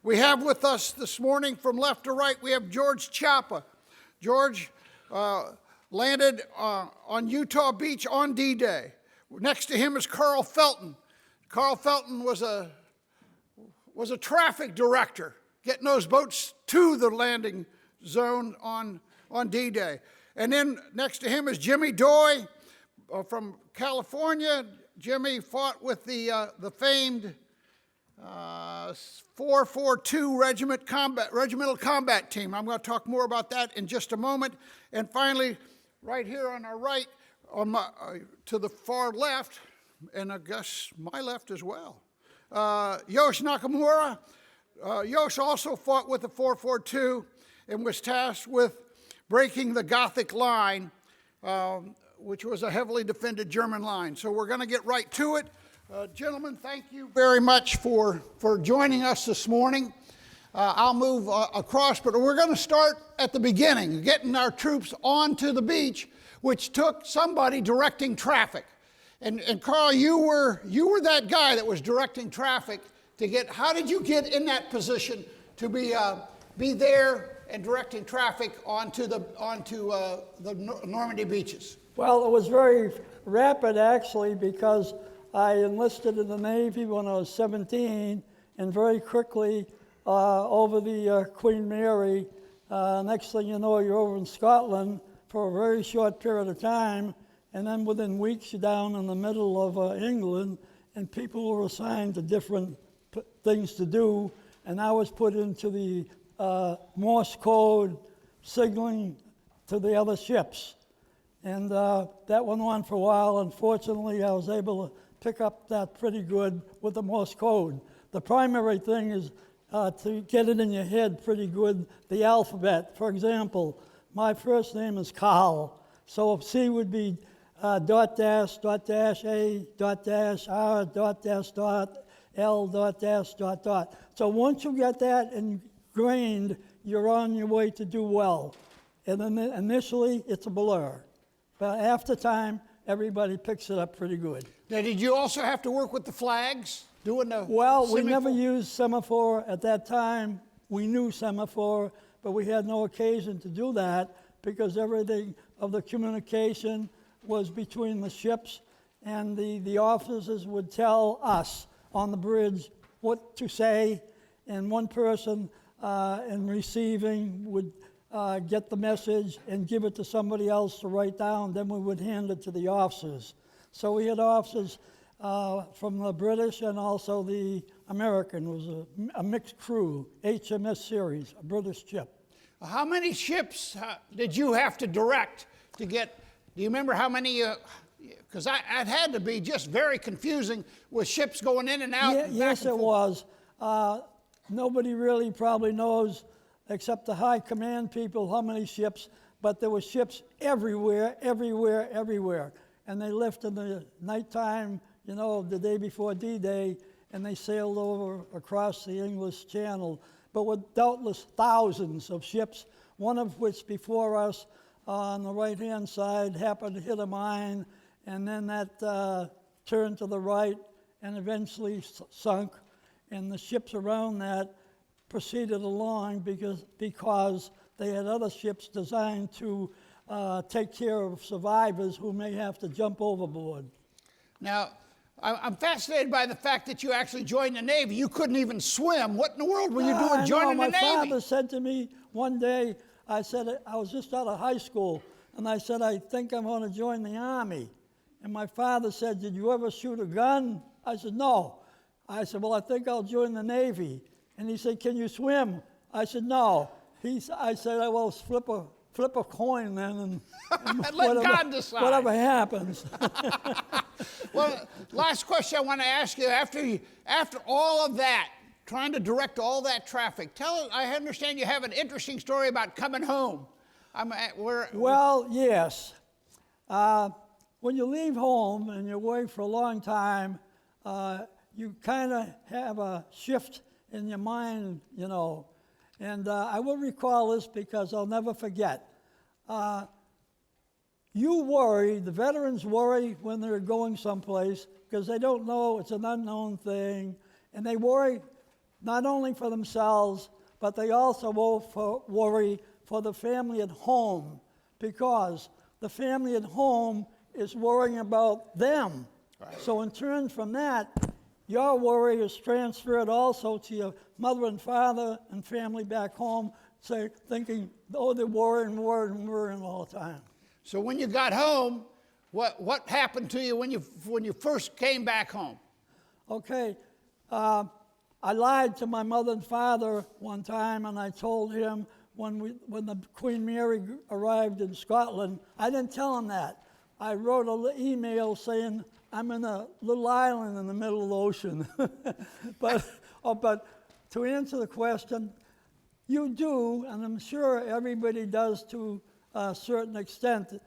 We have with us this morning from left to right, we have George Ciampa. George landed on Utah Beach on D-Day. Next to him is Carl Felton. Carl Felton was a traffic director, getting those boats to the landing zone on D-Day. And then next to him is Jimmy Doy from California. Jimmy fought with the famed 442 Regimental Combat Team. I'm going to talk more about that in just a moment. And finally, right here on our right, to the far left, and I guess my left as well, Yosh Nakamura. Yosh also fought with the 442 and was tasked with breaking the Gothic line, which was a heavily defended German line. So we're going to get right to it. Gentlemen, thank you very much for joining us this morning. I'll move across, but we're going to start at the beginning, getting our troops onto the beach, which took somebody directing traffic. And Carl, you were that guy that was directing traffic to get. How did you get in that position to be there and directing traffic onto the Normandy beaches? Well, it was very rapid actually, because I enlisted in the Navy when I was 17, and very quickly over the Queen Mary. Next thing you know, you're over in Scotland for a very short period of time, and then within weeks you're down in the middle of England, and people were assigned to different things to do, and I was put into the Morse Code signaling to the other ships. And that went on for a while. Unfortunately, I was able to pick up that pretty good with the Morse Code. The primary thing is to get it in your head pretty good, the alphabet. For example, my first name is Carl, so C would be dot dash, A, dot dash, R, dot dash, dot, L, dot dash, dot, dot. So once you get that ingrained, you're on your way to do well. And then initially, it's a blur. But after time, everybody picks it up pretty good. Now, did you also have to work with the flags? Well, we never used semaphore at that time. We knew semaphore, but we had no occasion to do that because everything of the communication was between the ships, and the officers would tell us on the bridge what to say, and one person in receiving would get the message and give it to somebody else to write down, then we would hand it to the officers. So we had officers from the British and also the American. It was a mixed crew, HMS Ceres, a British ship. How many ships did you have to direct to get, do you remember how many, because it had to be just very confusing with ships going in and out. Yeah, yes, it was. Nobody really probably knows, except the high command people, how many ships, but there were ships everywhere, everywhere, everywhere. And they left in the nighttime, you know, the day before D-Day, and they sailed over across the English Channel. But with doubtless thousands of ships, one of which before us on the right-hand side happened to hit a mine, and then that turned to the right and eventually sunk. And the ships around that proceeded along because they had other ships designed to take care of survivors who may have to jump overboard. Now, I'm fascinated by the fact that you actually joined the Navy. You couldn't even swim. What in the world were you doing joining the Navy? My father said to me one day, I said, I was just out of high school, and I said, I think I'm going to join the Army. And my father said, did you ever shoot a gun? I said, no. I said, well, I think I'll join the Navy. And he said, can you swim? I said, no. I said, well, flip a coin then, and let God decide. Whatever happens. Well, last question I want to ask you, after all of that, trying to direct all that traffic, tell us, I understand you have an interesting story about coming home. Well, yes. When you leave home and you're away for a long time, you kind of have a shift in your mind, you know. And I will recall this because I'll never forget. You worry, the veterans worry when they're going someplace because they don't know, it's an unknown thing. And they worry not only for themselves, but they also worry for the family at home, because the family at home is worrying about them. Right. So in turn from that, your worry is transferred also to your mother and father and family back home, thinking, oh, they're worrying all the time. So when you got home, what happened to you when you first came back home? Okay, I lied to my mother and father one time, and I told him when the Queen Mary arrived in Scotland, I didn't tell him that. I wrote an email saying I'm in a little island in the middle of the ocean. But to answer the question, you do, and I'm sure everybody does to a certain extent,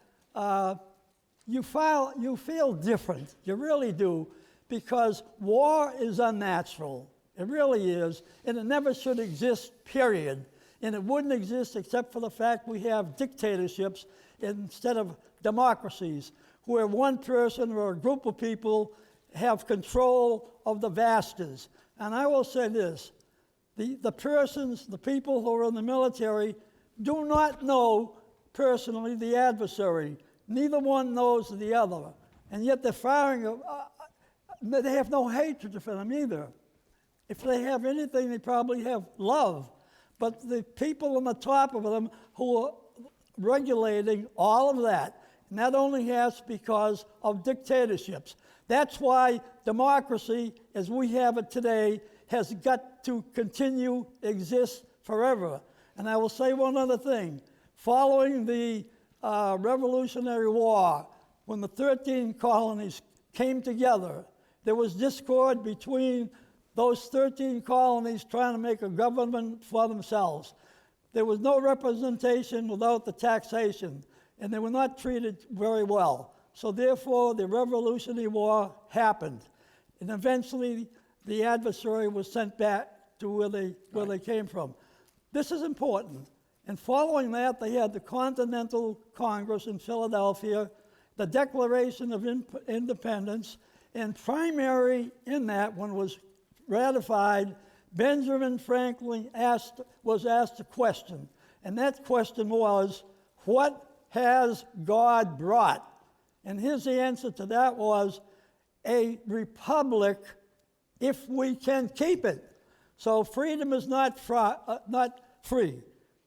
you feel different. You really do, because war is unnatural. It really is, and it never should exist, period. And it wouldn't exist except for the fact we have dictatorships instead of democracies, where one person or a group of people have control of the vastas. And I will say this, the people who are in the military do not know personally the adversary. Neither one knows the other. And yet they're firing, they have no hatred for them either. If they have anything, they probably have love. But the people on the top of them who are regulating all of that, and that only has because of dictatorships. That's why democracy, as we have it today, has got to continue to exist forever. And I will say one other thing. Following the Revolutionary War, when the 13 colonies came together, there was discord between those 13 colonies trying to make a government for themselves. There was no representation without the taxation, and they were not treated very well. So therefore, the Revolutionary War happened, and eventually the adversary was sent back to where they came from. This is important. And following that, they had the Continental Congress in Philadelphia, the Declaration of Independence, and primary in that one was ratified. Benjamin Franklin was asked a question, and that question was, what has God brought? And his answer to that was, a republic if we can keep it. So freedom is not free.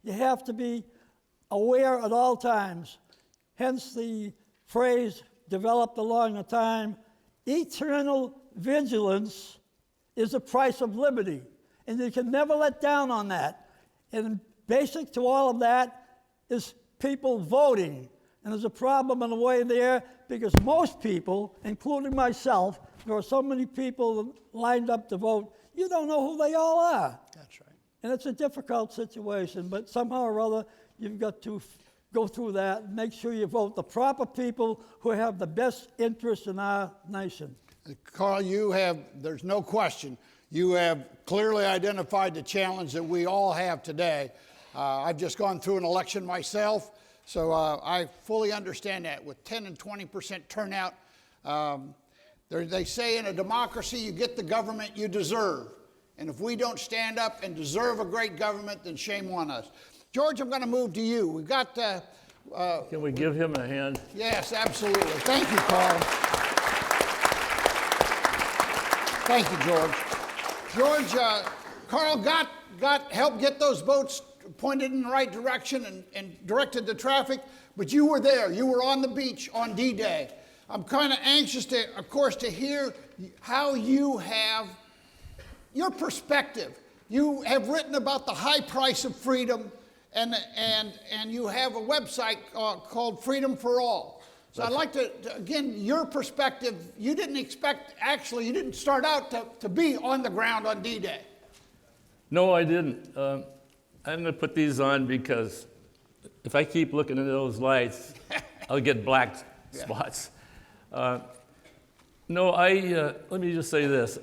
You have to be aware at all times. Hence the phrase developed along the time, eternal vigilance is the price of liberty. And you can never let down on that. And basic to all of that is people voting. And there's a problem in a way there because most people, including myself, there are so many people lined up to vote, you don't know who they all are. That's right. And it's a difficult situation, but somehow or other, you've got to go through that and make sure you vote the proper people who have the best interests in our nation. Carl, there's no question, you have clearly identified the challenge that we all have today. I've just gone through an election myself, so I fully understand that. With 10 and 20% turnout, they say in a democracy, you get the government you deserve. And if we don't stand up and deserve a great government, then shame on us. George, I'm going to move to you. We've got... Can we give him a hand? Yes, absolutely. Thank you, Carl. Thank you, George. George, Carl helped get those boats pointed in the right direction and directed the traffic, but you were there. You were on the beach on D-Day. I'm kind of anxious to hear how you have your perspective. You have written about the high price of freedom, and you have a website called Freedom for All. So I'd like to, again, your perspective. You didn't start out to be on the ground on D-Day. No, I didn't. I'm going to put these on because if I keep looking at those lights, I'll get black spots. No, let me just say this.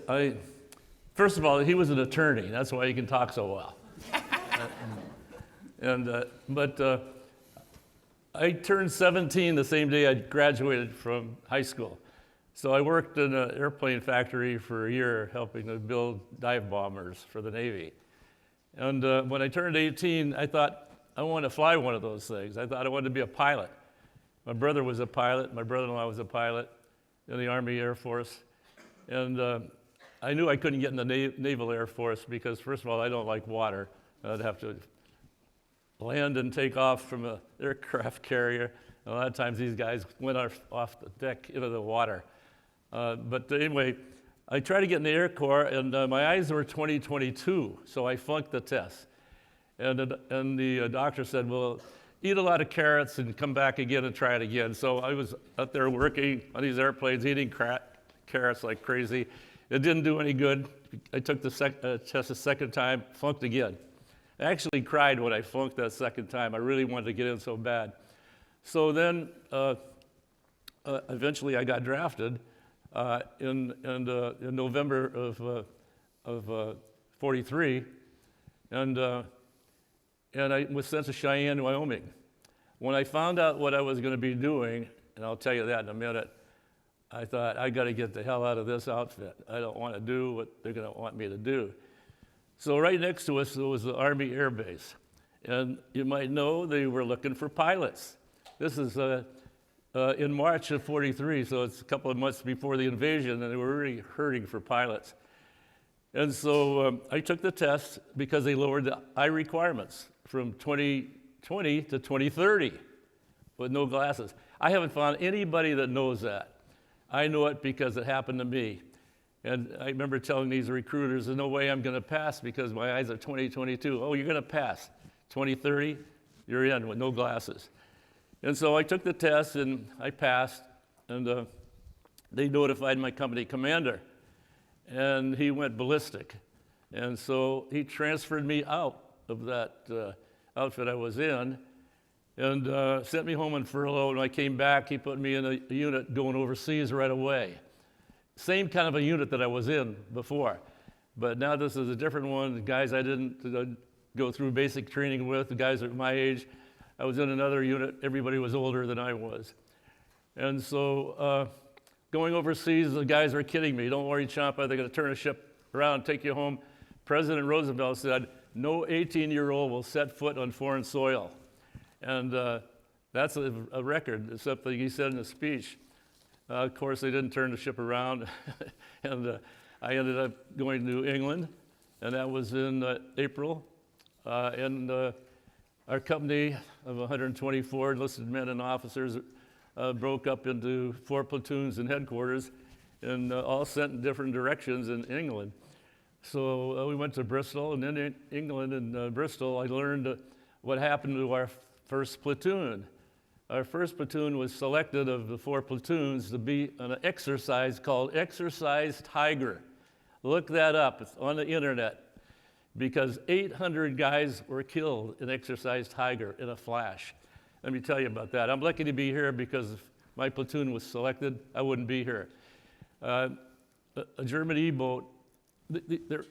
First of all, he was an attorney. That's why he can talk so well. But I turned 17 the same day I graduated from high school. So I worked in an airplane factory for a year helping to build dive bombers for the Navy. And when I turned 18, I thought, I want to fly one of those things. I thought I wanted to be a pilot. My brother was a pilot. My brother-in-law was a pilot in the Army Air Force. And I knew I couldn't get in the Naval Air Force because, first of all, I don't like water. I'd have to land and take off from an aircraft carrier. A lot of times these guys went off the deck into the water. But anyway, I tried to get in the Air Corps, and my eyes were 20/22, so I flunked the test. And the doctor said, well, eat a lot of carrots and come back again and try it again. So I was out there working on these airplanes, eating carrots like crazy. It didn't do any good. I took the test a second time, flunked again. I actually cried when I flunked that second time. I really wanted to get in so bad. So then, eventually I got drafted in November of 43, and I was sent to Cheyenne, Wyoming. When I found out what I was going to be doing, and I'll tell you that in a minute, I thought, I got to get the hell out of this outfit. I don't want to do what they're going to want me to do. So right next to us, there was the Army Air Base. And you might know they were looking for pilots. This is in March of 43, so it's a couple of months before the invasion, and they were really hurting for pilots. And so I took the test because they lowered the eye requirements from 2020 to 2030 with no glasses. I haven't found anybody that knows that. I know it because it happened to me. And I remember telling these recruiters, there's no way I'm going to pass because my eyes are 20/22. Oh, you're going to pass. 20/30, you're in with no glasses. And so I took the test, and I passed, and they notified my company commander, and he went ballistic. And so he transferred me out of that outfit I was in and sent me home on furlough. When I came back, he put me in a unit going overseas right away. Same kind of a unit that I was in before, but now this is a different one. The guys I didn't go through basic training with, the guys at my age. I was in another unit. Everybody was older than I was. And so going overseas, the guys were kidding me. Don't worry, Ciampa, they're going to turn a ship around and take you home. President Roosevelt said, no 18-year-old will set foot on foreign soil. And that's a record. It's something he said in a speech. Of course, they didn't turn the ship around. And I ended up going to England, and that was in April. And our company of 124 enlisted men and officers broke up into 4 platoons in headquarters and all sent in different directions in England. So we went to Bristol, and then in England and Bristol, I learned what happened to our first platoon. Our first platoon was selected of the 4 platoons to be on an exercise called Exercise Tiger. Look that up, it's on the internet. Because 800 guys were killed in Exercise Tiger in a flash. Let me tell you about that. I'm lucky to be here because if my platoon was selected, I wouldn't be here. A German E-boat,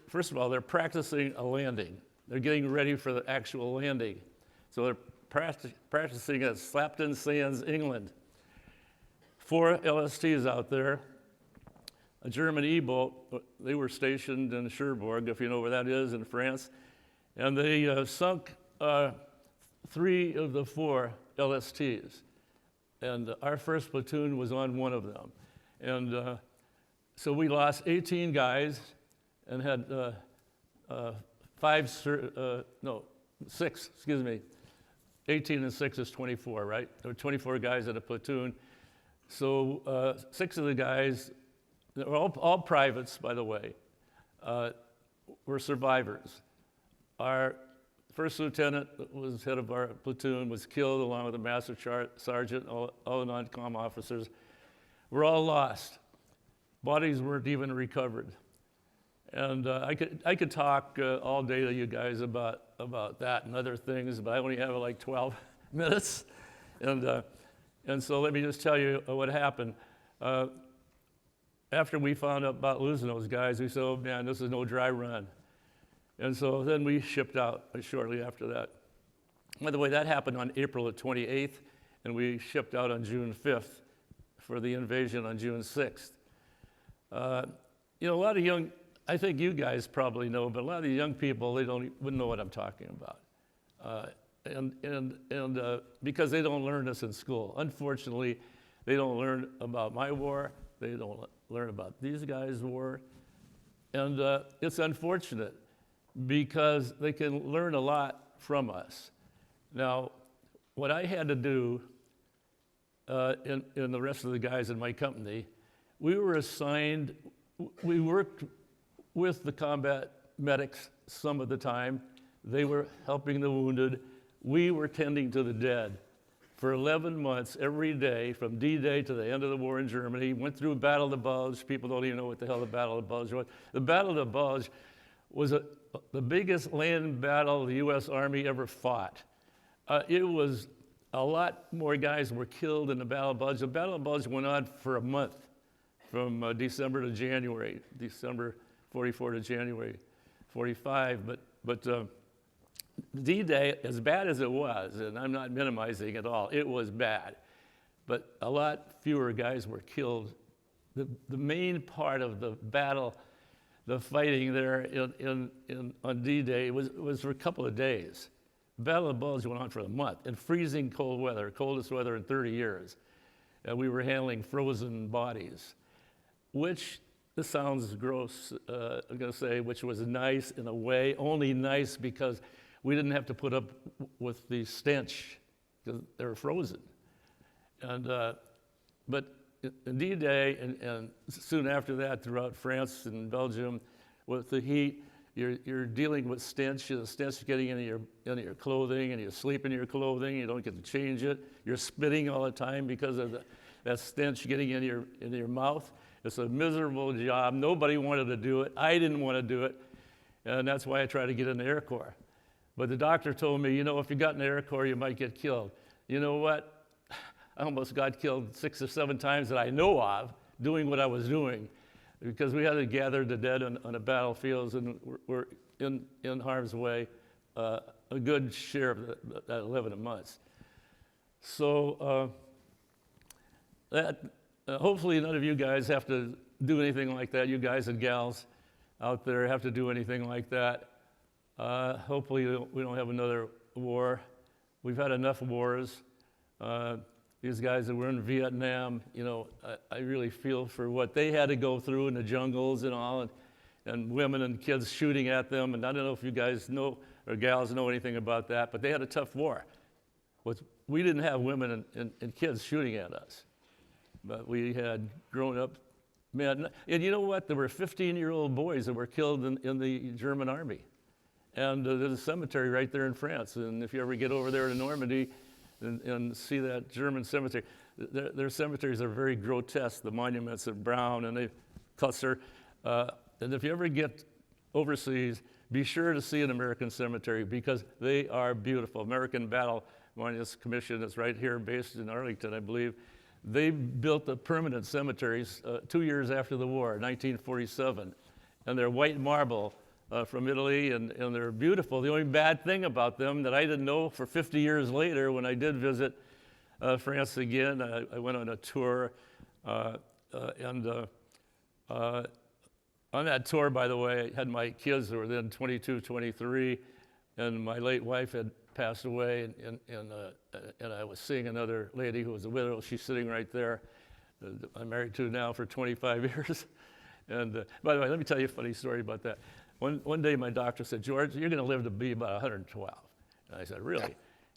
first of all, they're practicing a landing. They're getting ready for the actual landing. So they're practicing at Slapton Sands, England. 4 LSTs out there. A German E-boat, they were stationed in Cherbourg, if you know where that is, in France, and they sunk 3 of the 4 LSTs, and our first platoon was on one of them. And so we lost 18 guys and had 6, 18 and 6 is 24, right? There were 24 guys in a platoon. So 6 of the guys, they were all privates, by the way, were survivors. Our first lieutenant, that was head of our platoon, was killed along with the master sergeant, all the non-com officers. We're all lost. Bodies weren't even recovered. And I could talk all day to you guys about that and other things, but I only have like 12 minutes. And so let me just tell you what happened. After we found out about losing those guys, we said, oh man, this is no dry run. And so then we shipped out shortly after that. By the way, that happened on April the 28th, and we shipped out on June 5th for the invasion on June 6th. You know, a lot of I think you guys probably know, but a lot of the young people, they wouldn't know what I'm talking about. Because they don't learn this in school. Unfortunately, they don't learn about my war. They don't learn about these guys' war. And it's unfortunate because they can learn a lot from us. Now, what I had to do, and the rest of the guys in my company, we were assigned, we worked with the combat medics some of the time. They were helping the wounded. We were tending to the dead for 11 months every day from D-Day to the end of the war in Germany. Went through Battle of the Bulge. People don't even know what the hell the Battle of the Bulge was. The Battle of the Bulge was the biggest land battle the U.S. Army ever fought. It was a lot more guys were killed in the Battle of the Bulge. The Battle of the Bulge went on for a month, from December to January, December 44 to January 45. But D-Day, as bad as it was, and I'm not minimizing at all, it was bad. But a lot fewer guys were killed. The main part of the battle, the fighting there on D-Day was for a couple of days. The Battle of the Bulge went on for a month in freezing cold weather, coldest weather in 30 years. And we were handling frozen bodies, which, this sounds gross, I'm gonna say, which was nice in a way, only nice because we didn't have to put up with the stench because they were frozen. And, but in D-Day and soon after that throughout France and Belgium, with the heat, you're dealing with stench, the stench getting into your clothing, and you sleep in your clothing, you don't get to change it. You're spitting all the time because of that stench getting into your mouth. It's a miserable job. Nobody wanted to do it. I didn't want to do it. And that's why I tried to get in the Air Corps. But the doctor told me, you know, if you got in the Air Corps, you might get killed. You know what? I almost got killed 6 or 7 times that I know of doing what I was doing, because we had to gather the dead on the battlefields, and we're in harm's way a good share of that 11 months. So hopefully none of you guys have to do anything like that. You guys and gals out there have to do anything like that. Hopefully we don't have another war. We've had enough wars. These guys that were in Vietnam, you know, I really feel for what they had to go through in the jungles and all, and women and kids shooting at them. And I don't know if you guys know or gals know anything about that, but they had a tough war. We didn't have women and kids shooting at us, but we had grown-up men. And you know what? There were 15-year-old boys that were killed in the German army. And there's a cemetery right there in France. And if you ever get over there to Normandy and see that German cemetery, their cemeteries are very grotesque. The monuments are brown and they cluster. And if you ever get overseas, be sure to see an American cemetery because they are beautiful. American Battle Monuments Commission is right here, based in Arlington, I believe. They built the permanent cemeteries 2 years after the war, 1947. And they're white marble. From Italy, and they're beautiful. The only bad thing about them that I didn't know for 50 years later, when I did visit France again, I went on a tour, and on that tour, by the way, I had my kids who were then 22, 23, and my late wife had passed away, and I was seeing another lady who was a widow. She's sitting right there. I'm married to now for 25 years. And by the way, let me tell you a funny story about that. One day my doctor said, George, you're going to live to be about 112. And I said, really?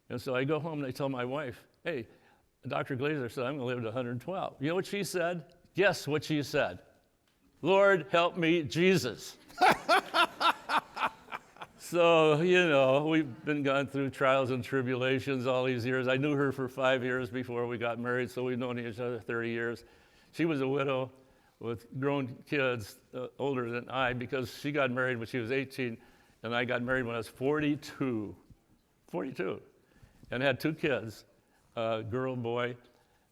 And so I go home and I tell my wife, hey, Dr. Glazer said I'm going to live to 112. You know what she said? Guess what she said? Lord, help me, Jesus. So, you know, we've been gone through trials and tribulations all these years. I knew her for 5 years before we got married, so we've known each other 30 years. She was a widow with grown kids older than I, because she got married when she was 18, and I got married when I was 42, and had 2 kids, girl and boy,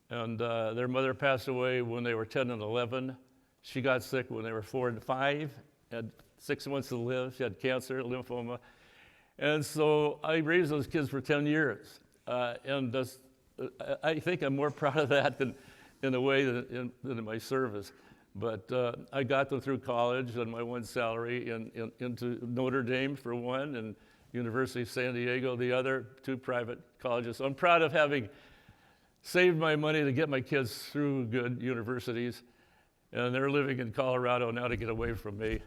and their mother passed away when they were 10 and 11. She got sick when they were 4 and 5, had 6 months to live. She had cancer, lymphoma, and so I raised those kids for 10 years, and I think I'm more proud of that than in a way that in my service. But I got them through college on my one salary into Notre Dame for one, and University of San Diego the other, 2 private colleges. So I'm proud of having saved my money to get my kids through good universities. And they're living in Colorado now to get away from me.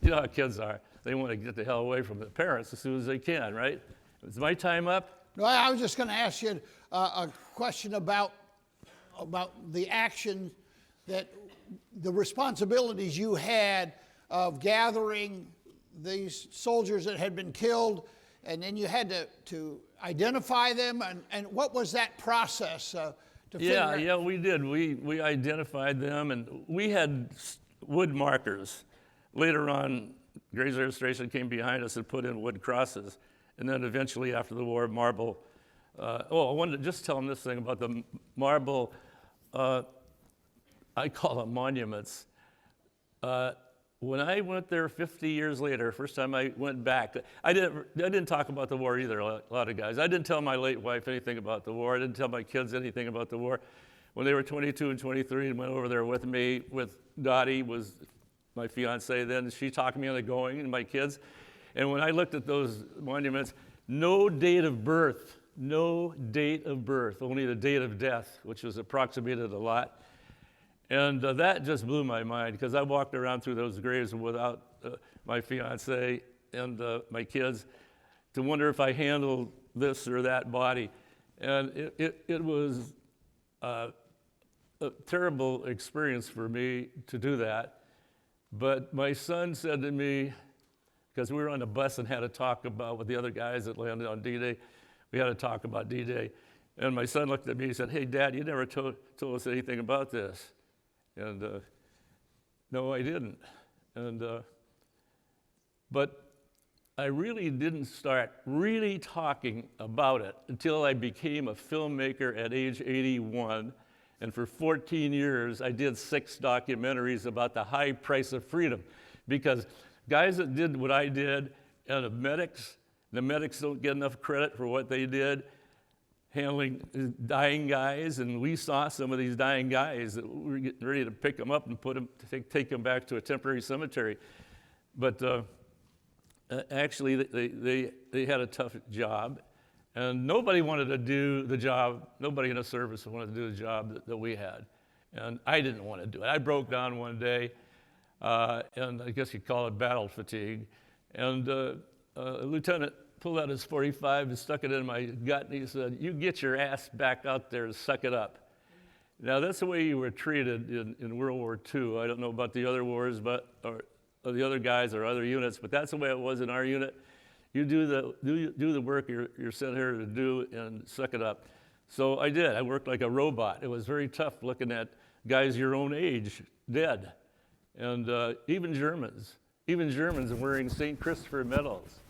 You know how kids are. They want to get the hell away from the parents as soon as they can, right? Is my time up? No, I was just going to ask you a question about the action that the responsibilities you had of gathering these soldiers that had been killed, and then you had to identify them, and what was that process to figure out? Yeah, we did. We identified them, and we had wood markers. Later on, Grays Air Station came behind us and put in wood crosses, and then eventually after the war, marble. I wanted to just tell them this thing about the marble. I call them monuments. When I went there 50 years later, first time I went back, I didn't talk about the war either, a lot of guys. I didn't tell my late wife anything about the war. I didn't tell my kids anything about the war. When they were 22 and 23 and went over there with me, with Dottie, was my fiance then, she talked me into going, and my kids. And when I looked at those monuments, no date of birth, only the date of death, which was approximated a lot. And that just blew my mind, because I walked around through those graves without my fiance and my kids to wonder if I handled this or that body. And it was a terrible experience for me to do that. But my son said to me, because we were on a bus and had to talk about with the other guys that landed on D-Day, we had to talk about D-Day. And my son looked at me and said, "Hey, Dad, you never told us anything about this." And no, I didn't. And but I really didn't start really talking about it until I became a filmmaker at age 81. And for 14 years, I did 6 documentaries about the high price of freedom. Because guys that did what I did, and the medics don't get enough credit for what they did, handling dying guys, and we saw some of these dying guys that we were getting ready to pick them up and take them back to a temporary cemetery. But actually, they had a tough job, and nobody wanted to do the job. Nobody in the service wanted to do the job that we had, and I didn't want to do it. I broke down one day, and I guess you'd call it battle fatigue, and a lieutenant pulled out his .45 and stuck it in my gut, and he said, "You get your ass back out there and suck it up." Now, that's the way you were treated in World War II. I don't know about the other wars, or the other guys or other units, but that's the way it was in our unit. You do the work you're sent here to do and suck it up. So I did. I worked like a robot. It was very tough looking at guys your own age dead, and even Germans wearing St. Christopher medals.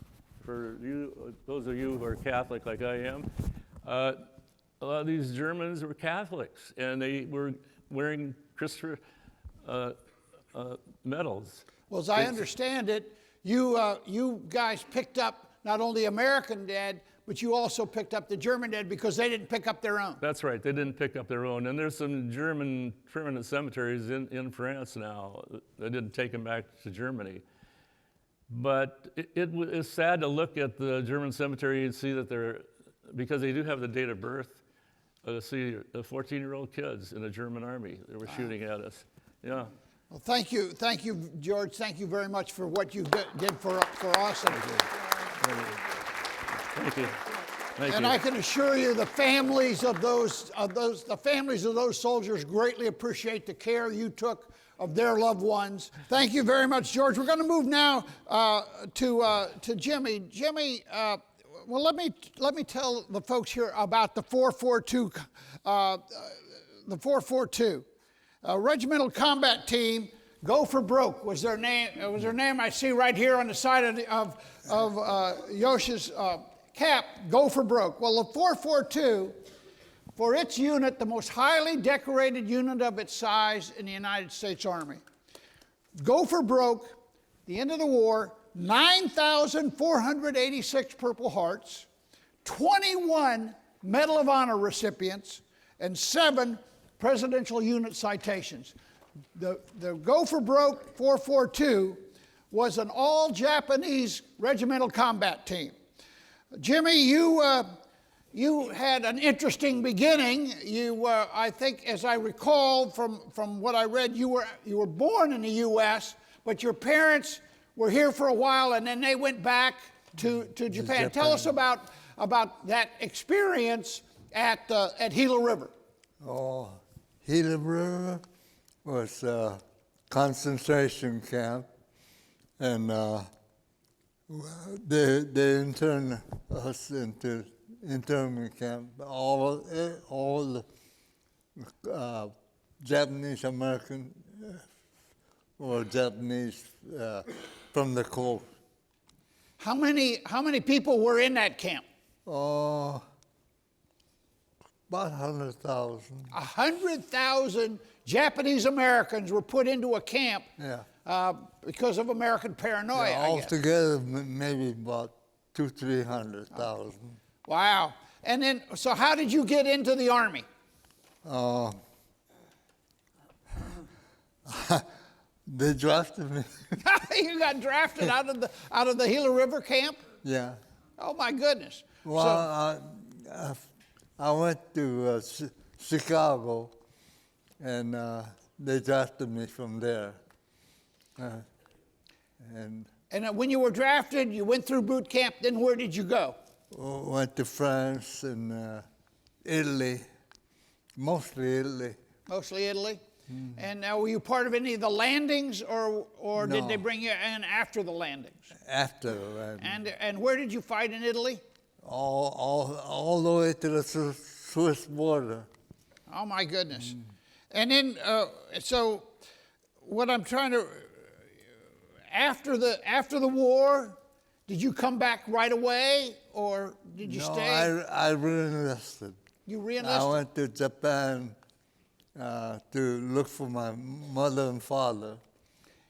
For you, those of you who are Catholic like I am, a lot of these Germans were Catholics, and they were wearing Christopher medals. Well, as I understand it, you guys picked up not only American dead, but you also picked up the German dead because they didn't pick up their own. That's right. They didn't pick up their own. And there's some German permanent cemeteries in France now. They didn't take them back to Germany. But it's sad to look at the German cemetery and see that because they do have the date of birth, to see the 14-year-old kids in the German army that were shooting at us. Yeah. Well, thank you, George. Thank you very much for what you did for us. Thank you. And I can assure you, the families of those soldiers greatly appreciate the care you took of their loved ones. Thank you very much, George. We're going to move now to Jimmy. Jimmy, well, let me tell the folks here about the 442. The 442, Regimental Combat Team. Go for Broke was their name. It was their name. I see right here on the side of Yosh's cap. Go for Broke. Well, the 442. For its unit, the most highly decorated unit of its size in the United States Army. Go for Broke, the end of the war, 9,486 Purple Hearts, 21 Medal of Honor recipients, and 7 Presidential Unit Citations. The Go for Broke 442 was an all-Japanese regimental combat team. Jimmy, you had an interesting beginning. I think, as I recall from what I read, you were born in the U.S., but your parents were here for a while, and then they went back to Japan. Tell us about that experience at Gila River. Oh, Gila River was a concentration camp, and they interned us into internment camp. All the Japanese American or Japanese from the coast. How many people were in that camp? Oh, about 100,000. 100,000 Japanese Americans were put into a camp because of American paranoia. Yeah, altogether, maybe about 200,000-300,000. Wow. And then, so how did you get into the Army? They drafted me. You got drafted out of the Gila River camp? Yeah. Oh my goodness. Well, I went to Chicago, and they drafted me from there. And when you were drafted, you went through boot camp. Then where did you go? went to France and Italy, mostly Italy. Mostly Italy. And now, were you part of any of the landings, or No. did they bring you in after the landings? After the landing. And where did you fight in Italy? All the way to the Swiss border. Oh my goodness. And then, so what I'm trying to, after the war, did you come back right away, or did you stay? I re-enlisted. You re-enlisted? I went to Japan to look for my mother and father.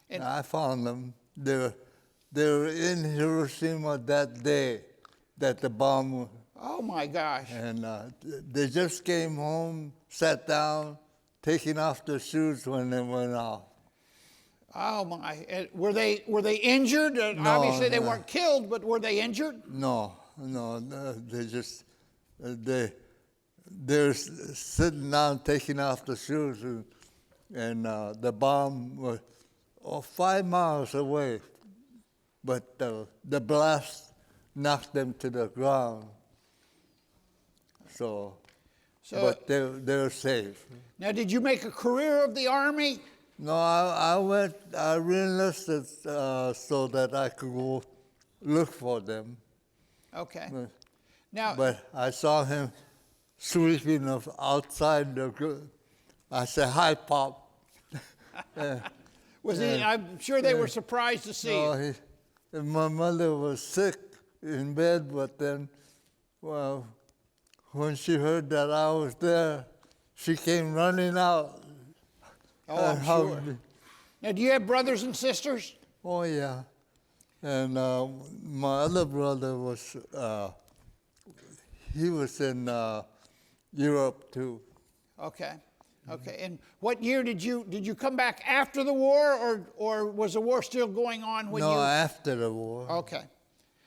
And I found them. They were in Hiroshima that day that the bomb. Oh my gosh. And they just came home, sat down, taking off their shoes when they went off. Oh my! Were they injured? No, Obviously they no. weren't killed, but were they injured? No, they just they're sitting down, taking off the shoes, and the bomb was 5 miles away, but the blast knocked them to the ground. So but they're safe. Now, did you make a career of the Army? No, I re-enlisted so that I could go look for them. Okay. Now, But I saw him sweeping outside the group. I said, "Hi, Pop." was he? I'm sure they were surprised to see you. No, my mother was sick in bed, but then, well, when she heard that I was there, she came running out. Oh, I'm hugged sure. me. Now, do you have brothers and sisters? Oh, yeah. And my other brother was, he was in Europe too. Okay. Okay. And what year did you come back after the war, or was the war still going on when you? No, after the war. Okay.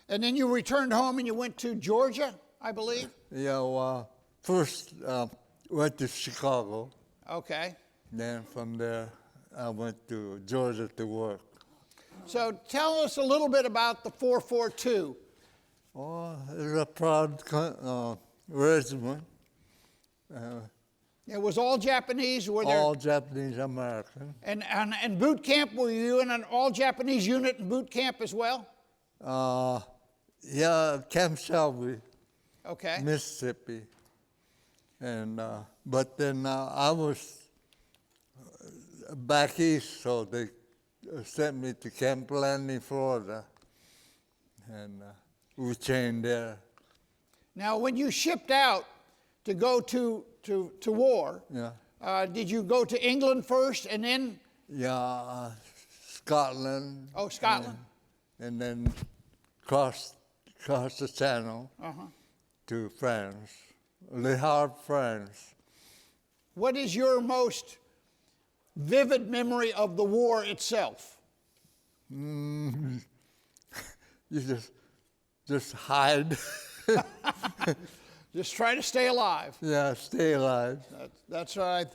And then you returned home and you went to Georgia, I believe? Yeah, well, first went to Chicago. Okay. Then from there, I went to Georgia to work. So tell us a little bit about the 442. Oh, it's a proud regiment. It was all Japanese, were there? All Japanese American. And boot camp, were you in an all Japanese unit in boot camp as well? Yeah, Camp Shelby, Okay. Mississippi. And but then I was back east, so they sent me to Camp Landing, Florida, and we trained there. Now, when you shipped out to go to war, Yeah. did you go to England first and then? Yeah, Scotland. Oh, Scotland. And then cross the channel Uh-huh. to France, Le Havre, France. what is your most vivid memory of the war itself? You just hide. Just try to stay alive. Yeah, stay alive. That's right.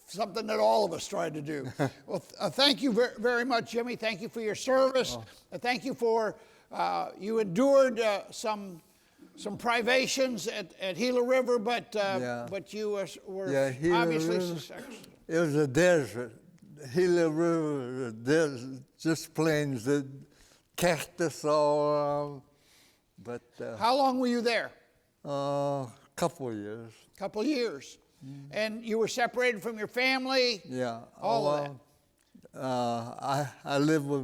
Something that all of us try to do. Well, thank you very much, Jimmy. Thank you for your service. Thank you for, you endured some privations at Gila River, but you were obviously successful. It was a desert. Gila River, a desert, just plains, the cactus all around. But how long were you there? couple of years. Couple years. And you were separated from your family? Yeah. All of that? I live with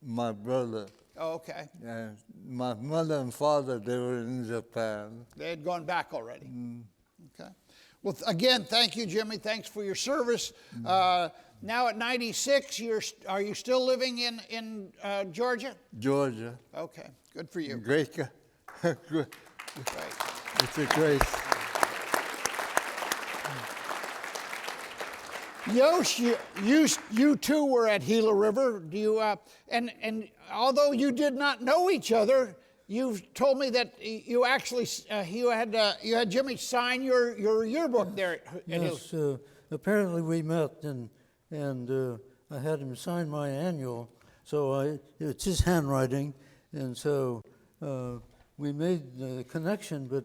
my brother. Oh, okay. Yeah, my mother and father, they were in Japan. They had gone back already. Okay. Well, again, thank you, Jimmy. Thanks for your service. Now at 96, are you still living in Georgia? Georgia. Okay, good for you. Great. Great. It's a grace. Yosh, you too were at Gila River. Do you? And although you did not know each other, you've told me that you actually you had Jimmy sign your yearbook there at Gila. Yes, apparently we met and I had him sign my annual. So it's his handwriting, and so we made the connection, but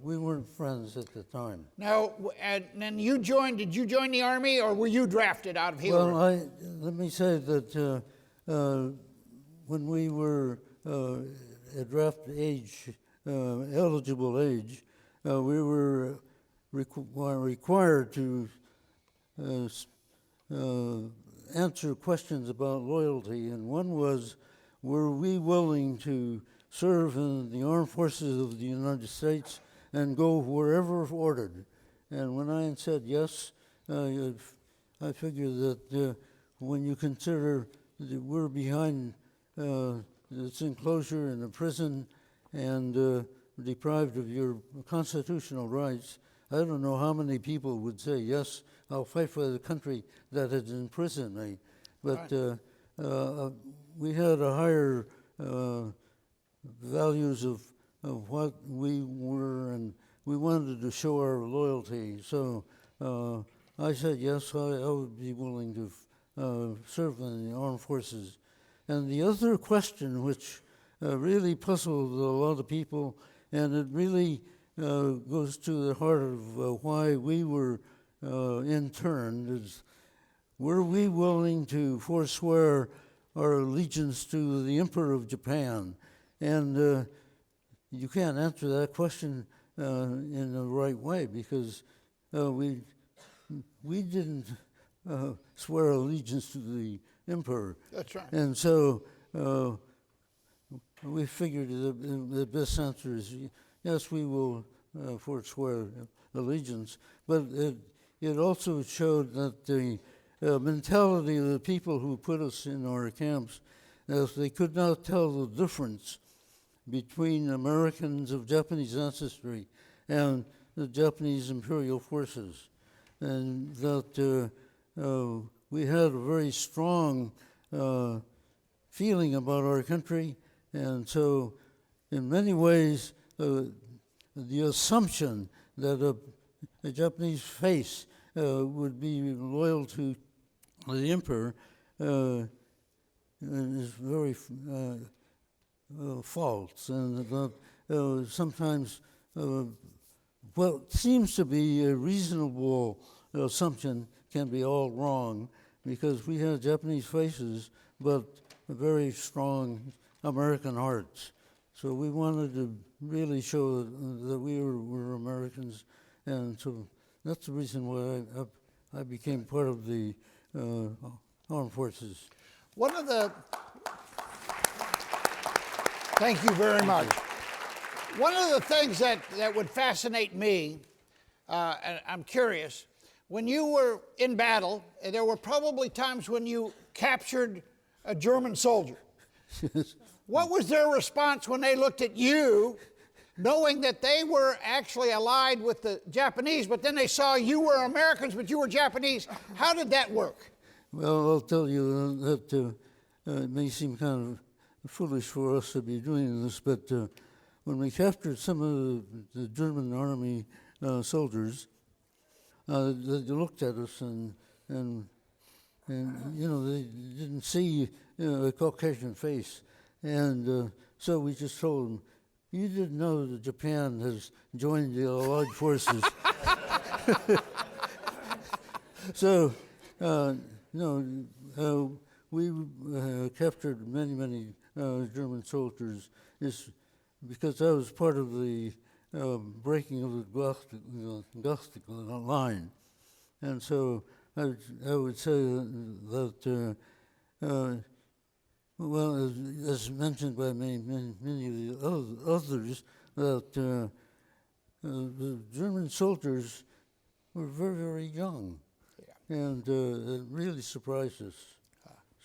we weren't friends at the time. Now, and then you joined. Did you join the Army, or were you drafted out of Gila River? Well, let me say that when we were at draft age, eligible age, we were required to answer questions about loyalty, and one was, were we willing to serve in the armed forces of the United States and go wherever ordered? And when I said yes, I figured that when you consider that we're behind this enclosure in a prison and deprived of your constitutional rights, I don't know how many people would say, yes, I'll fight for the country that has imprisoned me. But we had a higher values of what we were, and we wanted to show our loyalty. So I said, yes, I would be willing to serve in the armed forces. And the other question, which really puzzled a lot of people, and it really goes to the heart of why we were interned, is were we willing to forswear our allegiance to the Emperor of Japan? And you can't answer that question in the right way, because we didn't swear allegiance to the Emperor. That's right. And so we figured the best answer is yes, we will forswear allegiance. But it also showed that the mentality of the people who put us in our camps, as they could not tell the difference between Americans of Japanese ancestry and the Japanese imperial forces, and that we had a very strong feeling about our country. And so in many ways, the assumption that a Japanese face would be loyal to the emperor is very false, and that sometimes what seems to be a reasonable assumption can be all wrong, because we had Japanese faces but very strong American hearts. So we wanted to really show that we were Americans, and so that's the reason why I became part of the armed forces. Thank you very much. One of the things that would fascinate me, and I'm curious, when you were in battle, there were probably times when you captured a German soldier. What was their response when they looked at you knowing that they were actually allied with the Japanese, but then they saw you were Americans, but you were Japanese. How did that work? Well, I'll tell you that it may seem kind of foolish for us to be doing this, but when we captured some of the German army soldiers, they looked at us and you know, they didn't see a Caucasian face, and so we just told them, "You didn't know that Japan has joined the Allied forces." So, we captured many German soldiers because I was part of the breaking of the Gothic line. And so I would say that, well, as mentioned by many of the others, that the German soldiers were very young. And it really surprised us.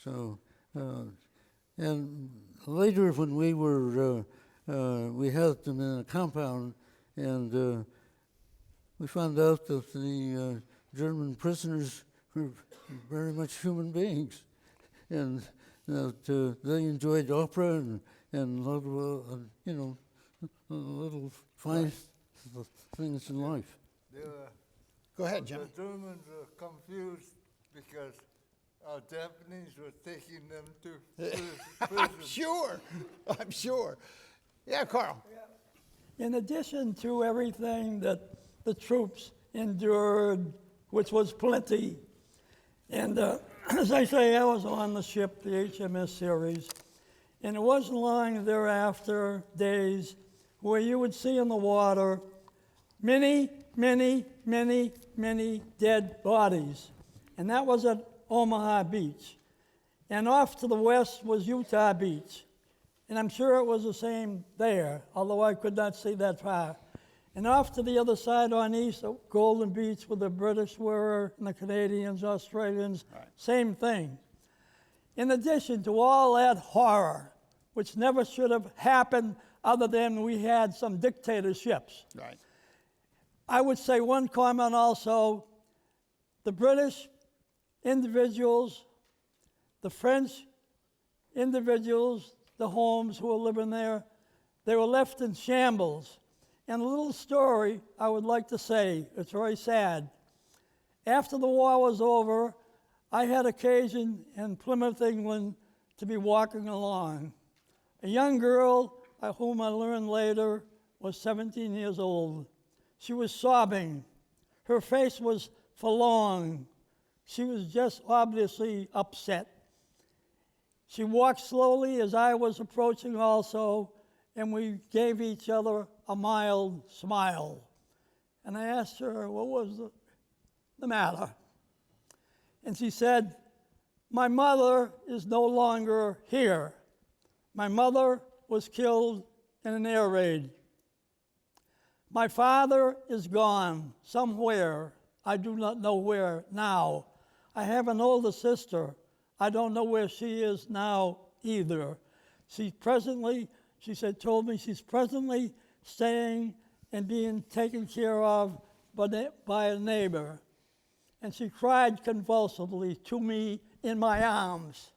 So, and later when we were, we had them in a compound, and we found out that the German prisoners were very much human beings, and that they enjoyed opera and little fine things in life. Go ahead, Jimmy. The Germans were confused because our Japanese were taking them to prison. I'm sure. Yeah, Carl. In addition to everything that the troops endured, which was plenty, and as I say, I was on the ship, the HMS Ceres, and it wasn't long thereafter, days, where you would see in the water many dead bodies. And that was at Omaha Beach. And off to the west was Utah Beach. And I'm sure it was the same there, although I could not see that far. And off to the other side on east, Golden Beach, where the British were, and the Canadians, Australians, same thing. In addition to all that horror, which never should have happened other than we had some dictatorships. Right. I would say one comment also, the British individuals, the French individuals, the Holmes who were living there, they were left in shambles. And a little story I would like to say, it's very sad. After the war was over, I had occasion in Plymouth, England, to be walking along. A young girl, whom I learned later, was 17 years old. She was sobbing. Her face was forlorn. She was just obviously upset. She walked slowly as I was approaching also, and we gave each other a mild smile. And I asked her, what was the matter? And she said, my mother is no longer here. My mother was killed in an air raid. My father is gone somewhere. I do not know where now. I have an older sister. I don't know where she is now either. She told me she's presently staying and being taken care of by a neighbor. And she cried convulsively to me in my arms.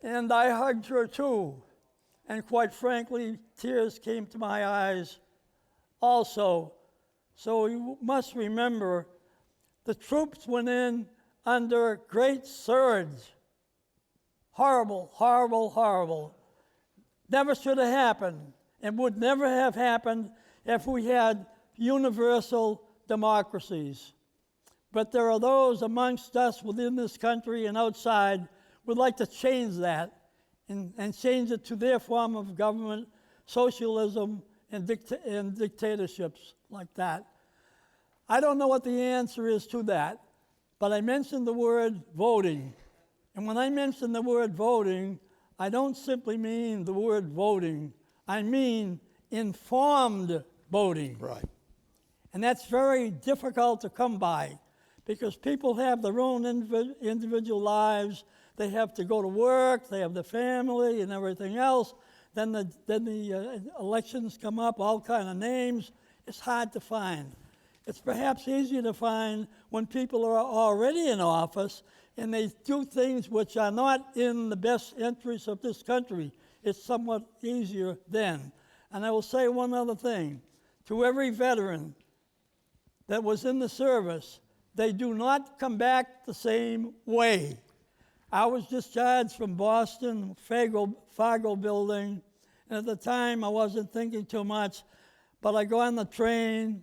And I hugged her too. And quite frankly, tears came to my eyes also. So you must remember, the troops went in under great surge. Horrible, horrible, horrible. Never should have happened, and would never have happened if we had universal democracies. But there are those amongst us within this country and outside would like to change that and change it to their form of government, socialism, and dictatorships like that. I don't know what the answer is to that, but I mentioned the word voting. And when I mention the word voting, I don't simply mean the word voting. I mean informed voting. Right. And that's very difficult to come by because people have their own individual lives. They have to go to work, they have the family and everything else. then the elections come up, all kind of names. It's hard to find. It's perhaps easier to find when people are already in office and they do things which are not in the best interests of this country. It's somewhat easier then. And I will say one other thing. To every veteran that was in the service, they do not come back the same way. I was discharged from Boston, Fargo building, and at the time I wasn't thinking too much, but I got on the train.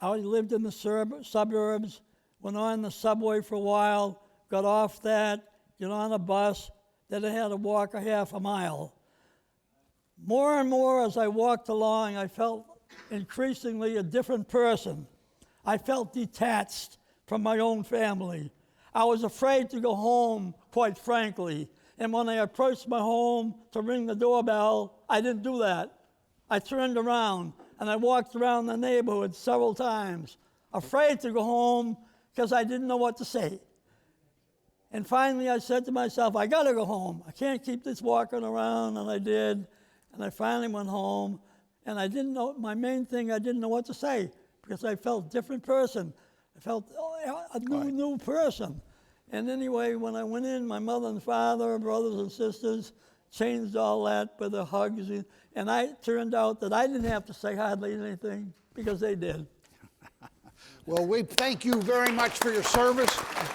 I lived in the suburbs, went on the subway for a while, got off that, got on a bus, then I had to walk a half a mile. More and more as I walked along, I felt increasingly a different person. I felt detached from my own family. I was afraid to go home, quite frankly. And when I approached my home to ring the doorbell, I didn't do that. I turned around and I walked around the neighborhood several times, afraid to go home because I didn't know what to say. And finally I said to myself, I gotta go home. I can't keep this walking around, and I did. And I finally went home, and I didn't know, my main thing, I didn't know what to say because I felt a different person. I felt a new person. And anyway, when I went in, my mother and father, brothers and sisters, changed all that with the hugs. And I turned out that I didn't have to say hardly anything because they did. Well, we thank you very much for your service.